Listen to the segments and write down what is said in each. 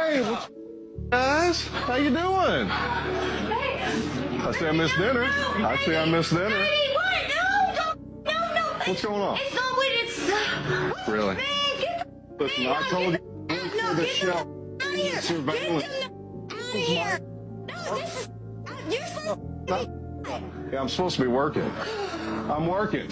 Hey, what's guys? How you doing? I see I missed dinner. I see I missed dinner. Hey, what? No, no. What's going on? It's not what it's. Really? Man, get Listen, I told you for the show. out of here. Surveillance. Get them out of here. No, this is. You're supposed Yeah, I'm supposed to be working. I'm working.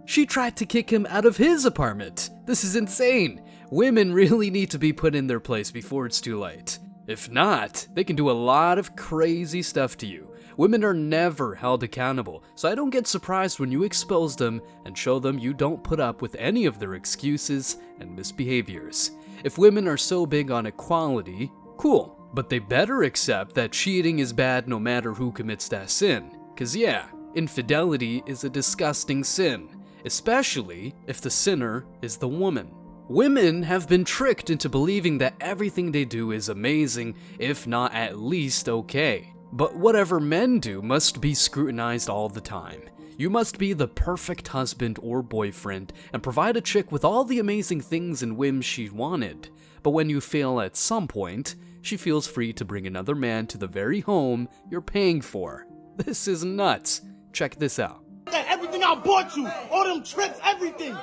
She tried to kick him out of his apartment. This is insane. Women really need to be put in their place before it's too late. If not, they can do a lot of crazy stuff to you. Women are never held accountable, so I don't get surprised when you expose them and show them you don't put up with any of their excuses and misbehaviors. If women are so big on equality, cool, but they better accept that cheating is bad no matter who commits that sin. 'Cause yeah, infidelity is a disgusting sin, especially if the sinner is the woman. Women have been tricked into believing that everything they do is amazing, if not at least okay. But whatever men do must be scrutinized all the time. You must be the perfect husband or boyfriend and provide a chick with all the amazing things and whims she wanted. But when you fail at some point, she feels free to bring another man to the very home you're paying for. This is nuts. Check this out. Everything I bought you, all them trips, everything.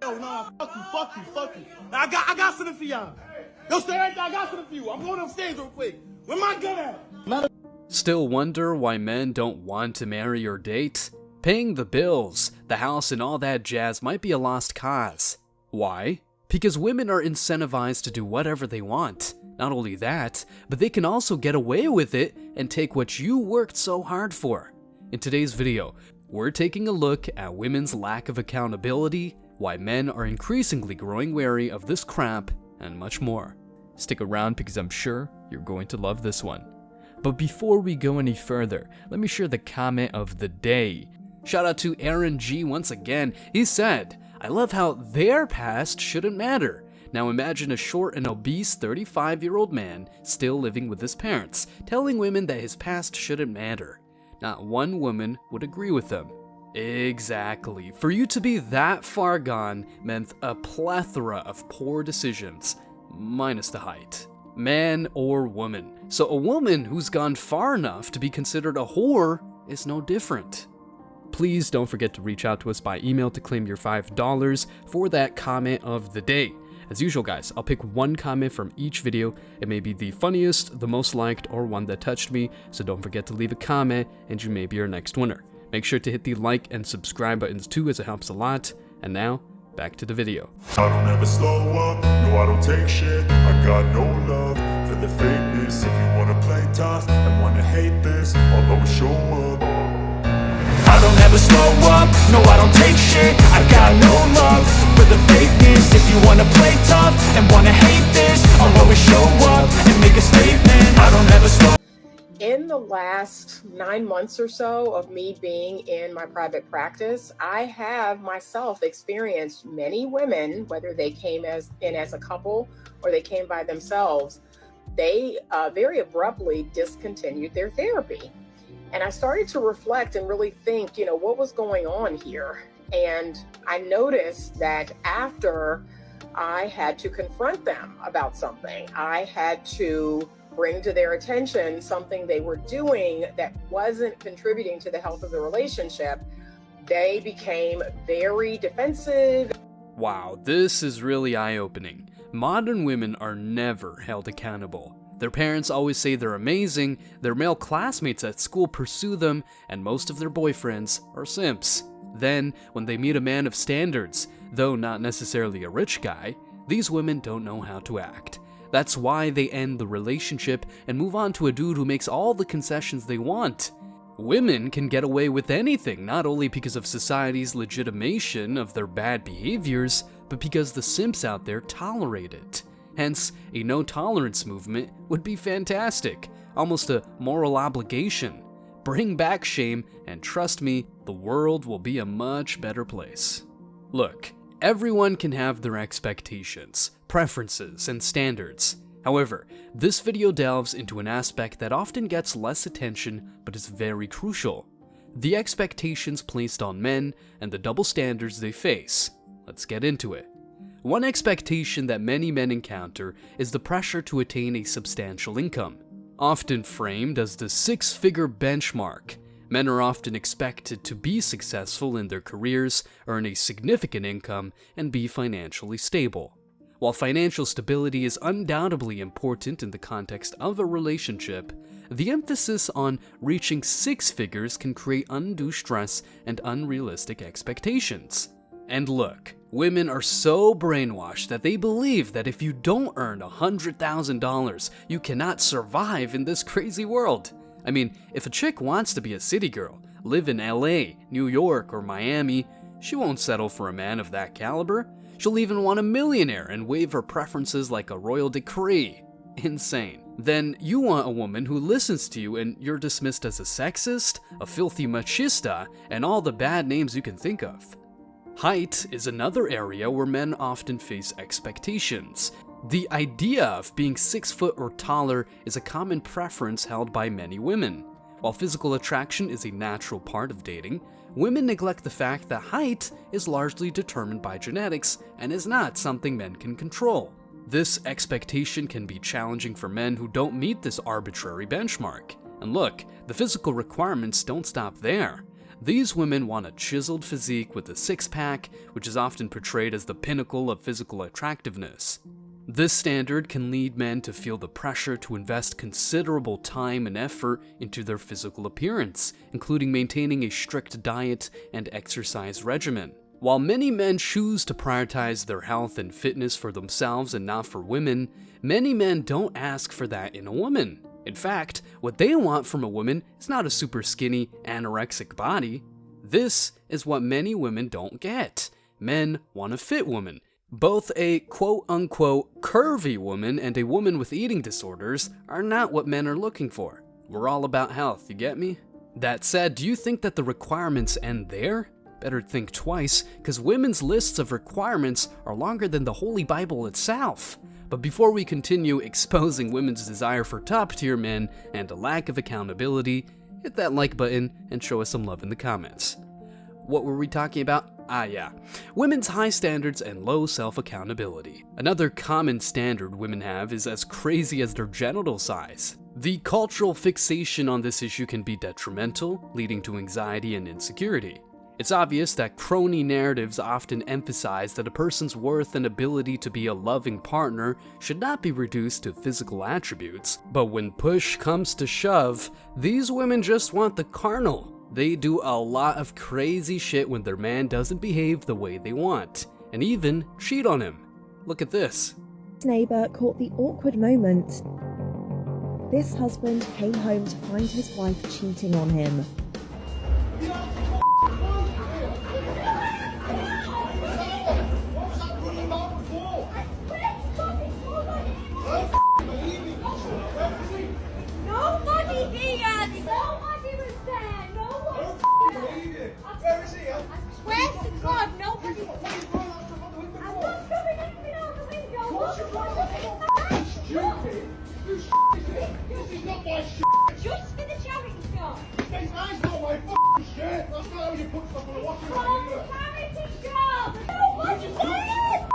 No, fuck you. I got something for y'all. Yo, stay right there, I got something for you. I'm going upstairs real quick. Where my gun at? Still wonder why men don't want to marry or date? Paying the bills, the house, and all that jazz might be a lost cause. Why? Because women are incentivized to do whatever they want. Not only that, but they can also get away with it and take what you worked so hard for. In today's video, we're taking a look at women's lack of accountability, why men are increasingly growing wary of this crap, and much more. Stick around because I'm sure you're going to love this one. But before we go any further, let me share the comment of the day. Shout out to Aaron G once again. He said, "I love how their past shouldn't matter. Now imagine a short and obese 35-year-old man still living with his parents, telling women that his past shouldn't matter. Not one woman would agree with him." Exactly. For you to be that far gone meant a plethora of poor decisions, minus the height. Man or woman. So a woman who's gone far enough to be considered a whore is no different. Please don't forget to reach out to us by email to claim your $5 for that comment of the day. As usual guys, I'll pick one comment from each video. It may be the funniest, the most liked, or one that touched me, so don't forget to leave a comment and you may be our next winner. Make sure to hit the like and subscribe buttons too, as it helps a lot. And now, back to the video. I don't ever slow up, no I don't take shit. I got no love for the fakeness. If you wanna play tough and wanna hate this, I'll always show up. I don't ever slow up, no I don't take shit. I got no love for the fakeness. If you wanna play tough and wanna hate this, I'll always show up and make a statement. I don't ever slow. In the last 9 months or so of me being in my private practice, I have myself experienced many women, whether they came in as a couple or they came by themselves, they very abruptly discontinued their therapy. And I started to reflect and really think, what was going on here? And I noticed that after I had to confront them about something, I had to bring to their attention something they were doing that wasn't contributing to the health of the relationship, they became very defensive. Wow, this is really eye-opening. Modern women are never held accountable. Their parents always say they're amazing, their male classmates at school pursue them, and most of their boyfriends are simps. Then, when they meet a man of standards, though not necessarily a rich guy, these women don't know how to act. That's why they end the relationship and move on to a dude who makes all the concessions they want. Women can get away with anything, not only because of society's legitimation of their bad behaviors, but because the simps out there tolerate it. Hence, a no-tolerance movement would be fantastic, almost a moral obligation. Bring back shame, and trust me, the world will be a much better place. Look, everyone can have their expectations, preferences, and standards. However, this video delves into an aspect that often gets less attention but is very crucial: the expectations placed on men and the double standards they face. Let's get into it. One expectation that many men encounter is the pressure to attain a substantial income. Often framed as the six-figure benchmark, men are often expected to be successful in their careers, earn a significant income, and be financially stable. While financial stability is undoubtedly important in the context of a relationship, the emphasis on reaching six figures can create undue stress and unrealistic expectations. And look, women are so brainwashed that they believe that if you don't earn $100,000, you cannot survive in this crazy world. I mean, if a chick wants to be a city girl, live in LA, New York, or Miami, she won't settle for a man of that caliber. She'll even want a millionaire and waive her preferences like a royal decree. Insane. Then you want a woman who listens to you and you're dismissed as a sexist, a filthy machista, and all the bad names you can think of. Height is another area where men often face expectations. The idea of being 6 foot or taller is a common preference held by many women. While physical attraction is a natural part of dating, women neglect the fact that height is largely determined by genetics and is not something men can control. This expectation can be challenging for men who don't meet this arbitrary benchmark. And look, the physical requirements don't stop there. These women want a chiseled physique with a six-pack, which is often portrayed as the pinnacle of physical attractiveness. This standard can lead men to feel the pressure to invest considerable time and effort into their physical appearance, including maintaining a strict diet and exercise regimen. While many men choose to prioritize their health and fitness for themselves and not for women, many men don't ask for that in a woman. In fact, what they want from a woman is not a super skinny, anorexic body. This is what many women don't get. Men want a fit woman. Both a quote-unquote curvy woman and a woman with eating disorders are not what men are looking for. We're all about health, you get me? That said, do you think that the requirements end there? Better think twice, because women's lists of requirements are longer than the Holy Bible itself. But before we continue exposing women's desire for top-tier men and a lack of accountability, hit that like button and show us some love in the comments. What were we talking about? Women's high standards and low self-accountability. Another common standard women have is as crazy as their genital size. The cultural fixation on this issue can be detrimental, leading to anxiety and insecurity. It's obvious that crony narratives often emphasize that a person's worth and ability to be a loving partner should not be reduced to physical attributes, but when push comes to shove, these women just want the carnal. They do a lot of crazy shit when their man doesn't behave the way they want, and even cheat on him. Look at this. His neighbour caught the awkward moment. This husband came home to find his wife cheating on him. Nobody here! Nobody was there! No one! Where is he? I swear to God, nobody was there! I'm not coming anything out the window! Stupid! You stupid! This is not my shit! Just for the charity shop! That's not my fucking shit! That's not how you put stuff on a washing Oh, machine. charity shop! Nobody's there!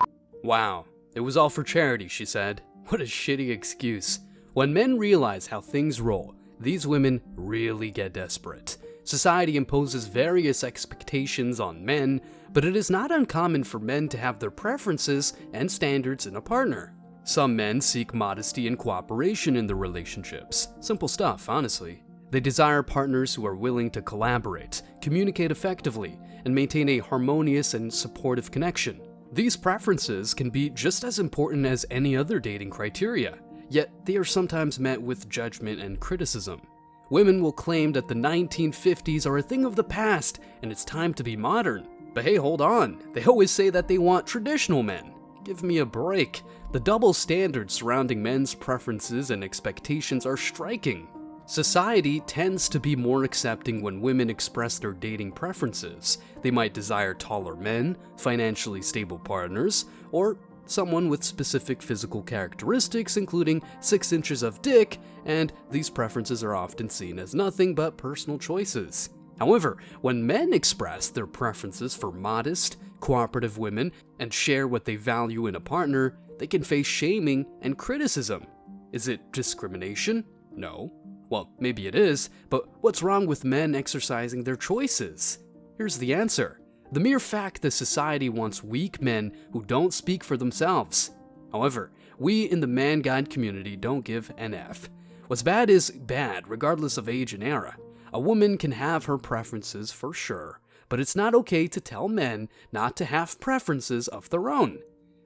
Wow, it was all for charity, she said. What a shitty excuse. When men realize how things roll, these women really get desperate. Society imposes various expectations on men, but it is not uncommon for men to have their preferences and standards in a partner. Some men seek modesty and cooperation in their relationships. Simple stuff, honestly. They desire partners who are willing to collaborate, communicate effectively, and maintain a harmonious and supportive connection. These preferences can be just as important as any other dating criteria, yet they are sometimes met with judgment and criticism. Women will claim that the 1950s are a thing of the past and it's time to be modern. But hey, hold on, they always say that they want traditional men. Give me a break. The double standards surrounding men's preferences and expectations are striking. Society tends to be more accepting when women express their dating preferences. They might desire taller men, financially stable partners, or someone with specific physical characteristics including 6 inches of dick, and these preferences are often seen as nothing but personal choices. However, when men express their preferences for modest, cooperative women and share what they value in a partner, they can face shaming and criticism. Is it discrimination? No. Well, maybe it is, but what's wrong with men exercising their choices? Here's the answer. The mere fact that society wants weak men who don't speak for themselves. However, we in the man guide community don't give an F. What's bad is bad, regardless of age and era. A woman can have her preferences for sure, but it's not okay to tell men not to have preferences of their own.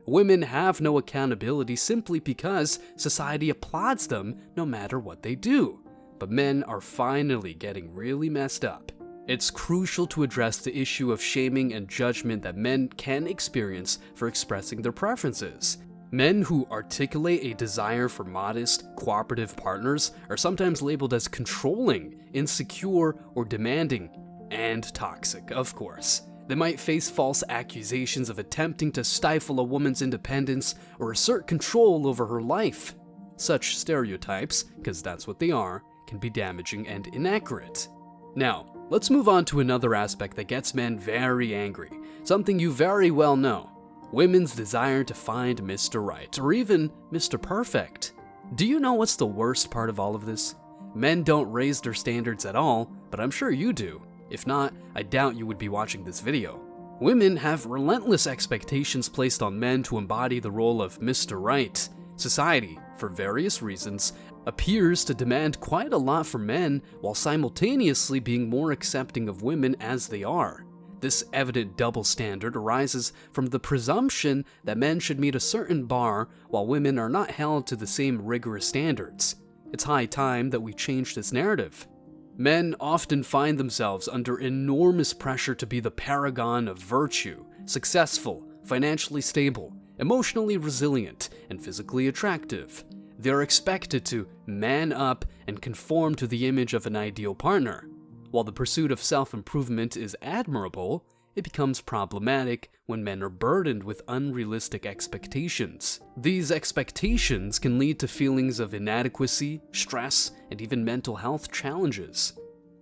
Women have no accountability simply because society applauds them no matter what they do. But men are finally getting really messed up. It's crucial to address the issue of shaming and judgment that men can experience for expressing their preferences. Men who articulate a desire for modest, cooperative partners are sometimes labeled as controlling, insecure, or demanding, and toxic, of course. They might face false accusations of attempting to stifle a woman's independence or assert control over her life. Such stereotypes, because that's what they are, can be damaging and inaccurate. Now, let's move on to another aspect that gets men very angry, something you very well know. Women's desire to find Mr. Right, or even Mr. Perfect. Do you know what's the worst part of all of this? Men don't raise their standards at all, but I'm sure you do. If not, I doubt you would be watching this video. Women have relentless expectations placed on men to embody the role of Mr. Right. Society, for various reasons, appears to demand quite a lot from men while simultaneously being more accepting of women as they are. This evident double standard arises from the presumption that men should meet a certain bar while women are not held to the same rigorous standards. It's high time that we change this narrative. Men often find themselves under enormous pressure to be the paragon of virtue, successful, financially stable, emotionally resilient, and physically attractive. They are expected to man up and conform to the image of an ideal partner. While the pursuit of self-improvement is admirable, it becomes problematic when men are burdened with unrealistic expectations. These expectations can lead to feelings of inadequacy, stress, and even mental health challenges.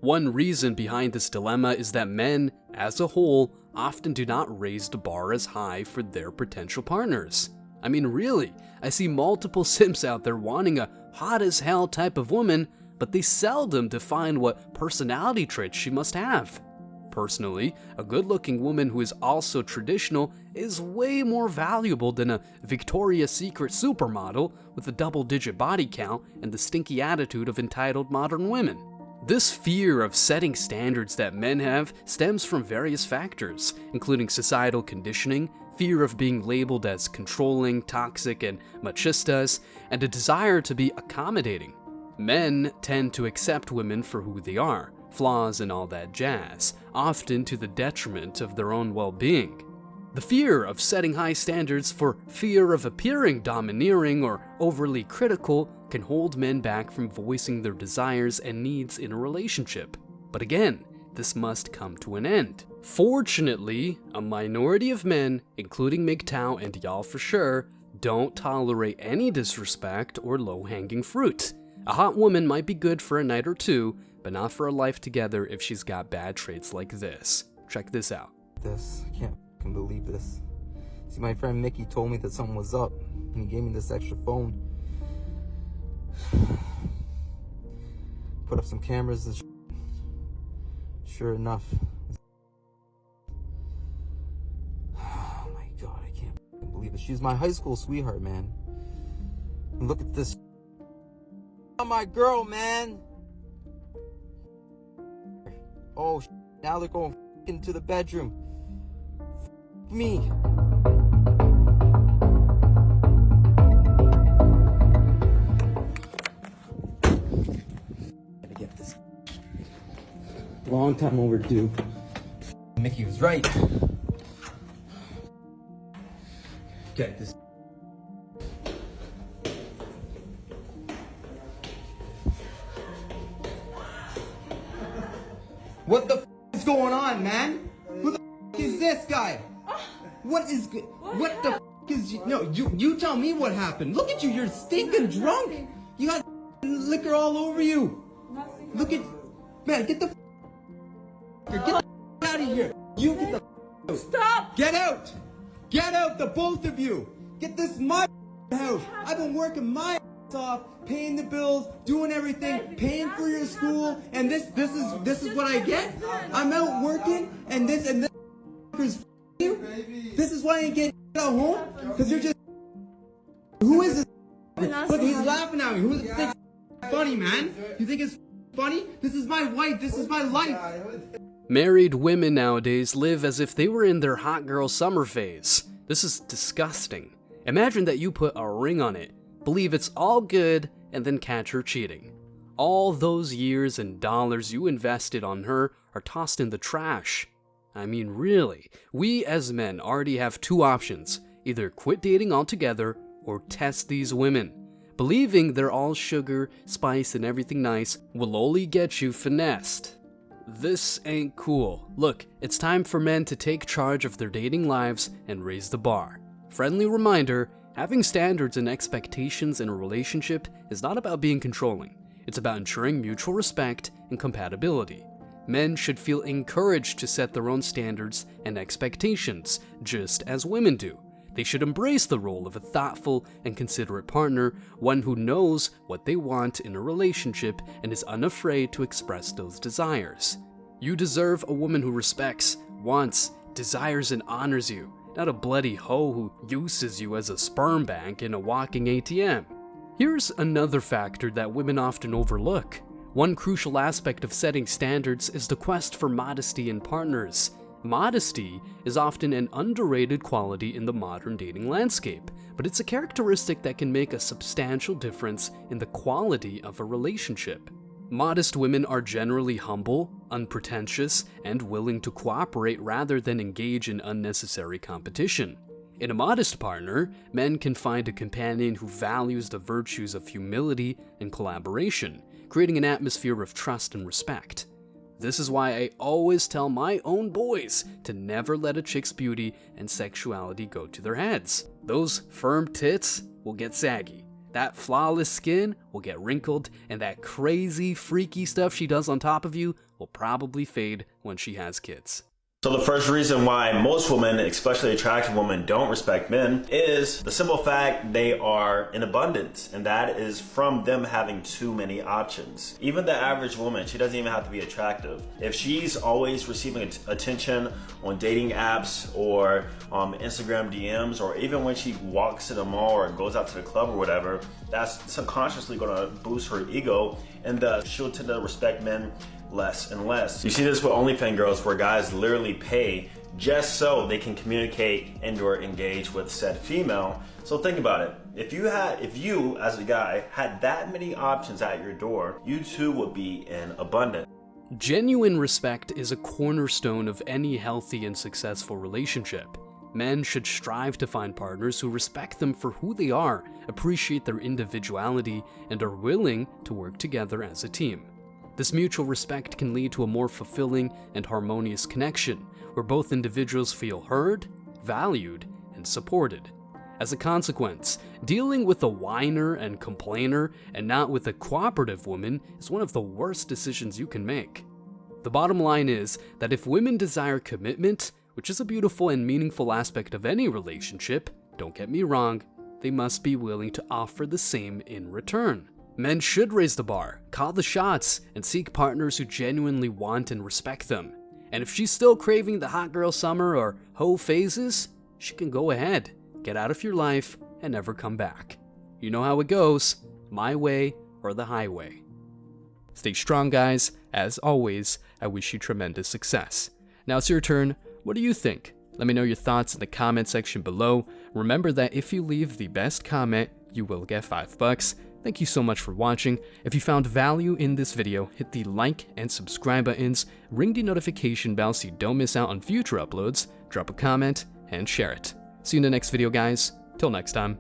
One reason behind this dilemma is that men, as a whole, often do not raise the bar as high for their potential partners. I mean, really, I see multiple simps out there wanting a hot-as-hell type of woman, but they seldom define what personality traits she must have. Personally, a good-looking woman who is also traditional is way more valuable than a Victoria's Secret supermodel with a double-digit body count and the stinky attitude of entitled modern women. This fear of setting standards that men have stems from various factors, including societal conditioning, fear of being labeled as controlling, toxic, and machistas, and a desire to be accommodating. Men tend to accept women for who they are, flaws and all that jazz, often to the detriment of their own well-being. The fear of setting high standards for fear of appearing domineering or overly critical can hold men back from voicing their desires and needs in a relationship. But again, this must come to an end. Fortunately, a minority of men, including MGTOW and y'all for sure, don't tolerate any disrespect or low-hanging fruit. A hot woman might be good for a night or two, but not for a life together if she's got bad traits like this. Check this out. I can't fucking believe this. See, my friend Mickey told me that something was up, and he gave me this extra phone. Put up some cameras and sure enough. Oh my god, I can't fucking believe it. She's my high school sweetheart, man. And look at this. My girl, man. Oh, now they're going into the bedroom. Me. Gotta get this. Long time overdue. Mickey was right. Get this. What the f is going on, man? Who the f is this guy? What is good? What the f is you? No, you tell me what happened. Look at you, you're stinking drunk. You got liquor all over you. Look at, man, get the f out of here. You get the f Stop! Get out! Get out, the both of you! Get this my house! I've been working my ass off, paying the bills, doing everything, paying for your school, and this is what I get? I'm out working, and this is you? This is why I ain't getting at home? Because you're just... Who is this? Look, he's laughing at me. Who thinks it's funny, man? You think it's funny? This is my wife. This is my life. Married women nowadays live as if they were in their hot girl summer phase. This is disgusting. Imagine that you put a ring on it, believe it's all good, and then catch her cheating. All those years and dollars you invested on her are tossed in the trash. I mean, really, we as men already have two options: either quit dating altogether or test these women. Believing they're all sugar, spice, and everything nice will only get you finessed. This ain't cool. Look, it's time for men to take charge of their dating lives and raise the bar. Friendly reminder, having standards and expectations in a relationship is not about being controlling. It's about ensuring mutual respect and compatibility. Men should feel encouraged to set their own standards and expectations, just as women do. They should embrace the role of a thoughtful and considerate partner, one who knows what they want in a relationship and is unafraid to express those desires. You deserve a woman who respects, wants, desires, and honors you, not a bloody hoe who uses you as a sperm bank in a walking ATM. Here's another factor that women often overlook. One crucial aspect of setting standards is the quest for modesty in partners. Modesty is often an underrated quality in the modern dating landscape, but it's a characteristic that can make a substantial difference in the quality of a relationship. Modest women are generally humble, unpretentious, and willing to cooperate rather than engage in unnecessary competition. In a modest partner, men can find a companion who values the virtues of humility and collaboration, creating an atmosphere of trust and respect. This is why I always tell my own boys to never let a chick's beauty and sexuality go to their heads. Those firm tits will get saggy, that flawless skin will get wrinkled, and that crazy, freaky stuff she does on top of you will probably fade when she has kids. So the first reason why most women, especially attractive women, don't respect men is the simple fact they are in abundance, and that is from them having too many options. Even the average woman, she doesn't even have to be attractive. If she's always receiving attention on dating apps or Instagram DMs, or even when she walks to the mall or goes out to the club or whatever, that's subconsciously going to boost her ego, and she'll tend to respect men less and less. You see this with OnlyFans girls, where guys literally pay just so they can communicate and or engage with said female. So think about it. If you as a guy had that many options at your door, you too would be in abundance. Genuine respect is a cornerstone of any healthy and successful relationship. Men should strive to find partners who respect them for who they are, appreciate their individuality, and are willing to work together as a team. This mutual respect can lead to a more fulfilling and harmonious connection, where both individuals feel heard, valued, and supported. As a consequence, dealing with a whiner and complainer and not with a cooperative woman is one of the worst decisions you can make. The bottom line is that if women desire commitment, which is a beautiful and meaningful aspect of any relationship, don't get me wrong, they must be willing to offer the same in return. Men should raise the bar, call the shots, and seek partners who genuinely want and respect them. And if she's still craving the hot girl summer or hoe phases, she can go ahead, get out of your life, and never come back. You know how it goes, my way or the highway. Stay strong, guys. As always, I wish you tremendous success. Now it's your turn. What do you think? Let me know your thoughts in the comment section below. Remember that if you leave the best comment, you will get $5. Thank you so much for watching. If you found value in this video, hit the like and subscribe buttons, ring the notification bell so you don't miss out on future uploads, drop a comment, and share it. See you in the next video, guys. Till next time.